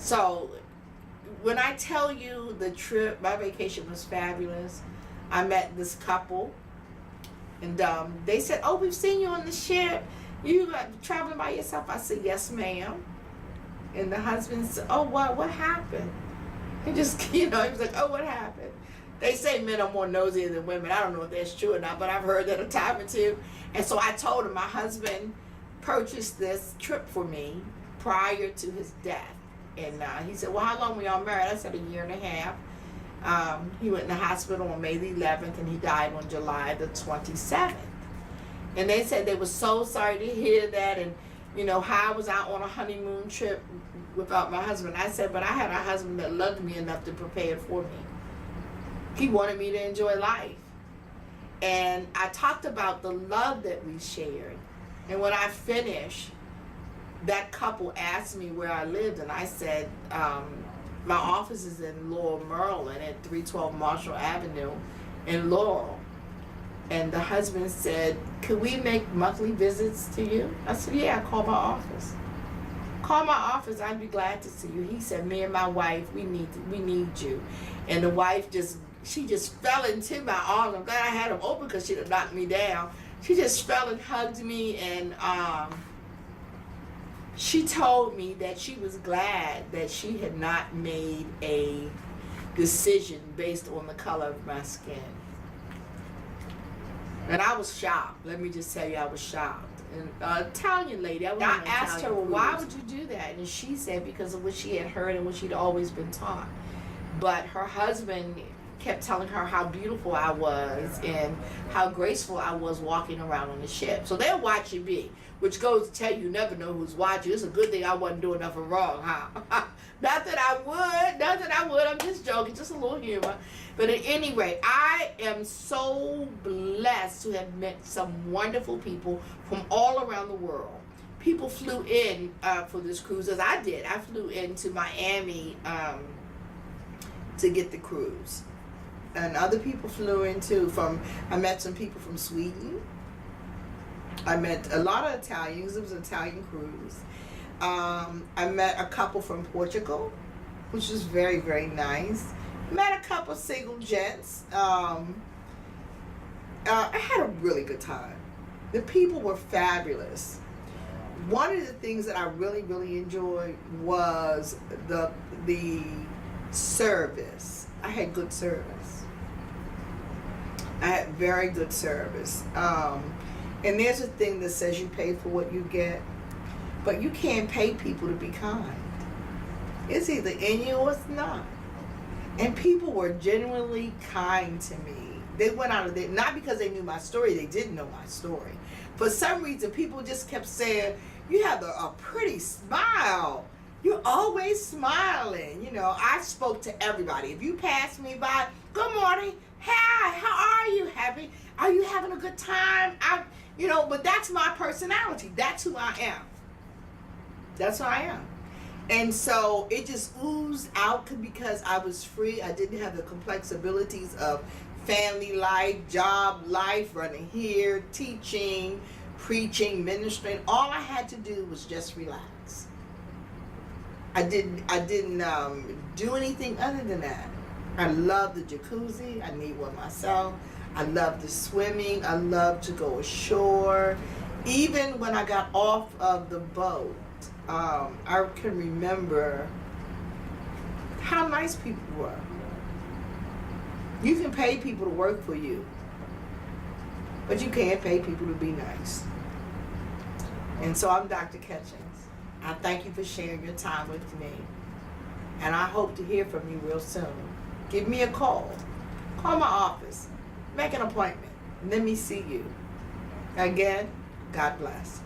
So when I tell you the trip, my vacation was fabulous. I met this couple, and they said, "Oh, we've seen you on the ship. You traveling by yourself?" I said, "Yes, ma'am." And the husband said, "Oh, what happened?" He just, he was like, "Oh, what happened?" They say men are more nosy than women. I don't know if that's true or not, but I've heard that a time or two. And so I told him my husband purchased this trip for me prior to his death. And he said, "Well, how long were y'all married?" I said, 1.5 years. He went in the hospital on May the 11th, and he died on July the 27th. And they said they were so sorry to hear that, and how I was out on a honeymoon trip without my husband. I said, but I had a husband that loved me enough to prepare for me. He wanted me to enjoy life. And I talked about the love that we shared. And when I finished, that couple asked me where I lived, and I said, my office is in Laurel, Maryland, at 312 Marshall Avenue in Laurel. And the husband said, "Could we make monthly visits to you?" I said, "Yeah, call my office. Call my office, I'd be glad to see you." He said, "Me and my wife, we need you." And the wife she just fell into my arms. I'm glad I had them open because she'd have knocked me down. She just fell and hugged me, and she told me that she was glad that she had not made a decision based on the color of my skin. And I was shocked. Let me just tell you, I was shocked. And Italian lady, I asked her, "Well, why would you do that?" And she said because of what she had heard and what she'd always been taught. But her husband kept telling her how beautiful I was and how graceful I was walking around on the ship. So they're watching me, which goes to tell you never know who's watching. It's a good thing I wasn't doing nothing wrong, huh? Not that I would. I'm just joking, just a little humor. But at any rate, I am so blessed to have met some wonderful people from all around the world. People flew in for this cruise, as I did. I flew into Miami to get the cruise. And other people flew in too. I met some people from Sweden. I met a lot of Italians. It was an Italian cruise. I met a couple from Portugal, which was very, very nice. Met a couple single gents. I had a really good time. The people were fabulous. One of the things that I really, really enjoyed was the service. I had good service. I had very good service. And there's a thing that says you pay for what you get, but you can't pay people to be kind. It's either in you or it's not. And people were genuinely kind to me. They went out of there, not because they knew my story, they didn't know my story. For some reason, people just kept saying, "You have a pretty smile. You're always smiling." I spoke to everybody. If you passed me by, "Good morning. Hi, how are you? Are you having a good time?" But that's my personality. That's who I am. That's who I am. And so it just oozed out because I was free. I didn't have the complexibilities of family life, job life, running here, teaching, preaching, ministering. All I had to do was just relax. I didn't do anything other than that. I love the jacuzzi. I need one myself. I love the swimming. I love to go ashore. Even when I got off of the boat, I can remember how nice people were. You can pay people to work for you, but you can't pay people to be nice. And so I'm Dr. Catchings. I thank you for sharing your time with me. And I hope to hear from you real soon. Give me a call. Call my office. Make an appointment. Let me see you. Again, God bless.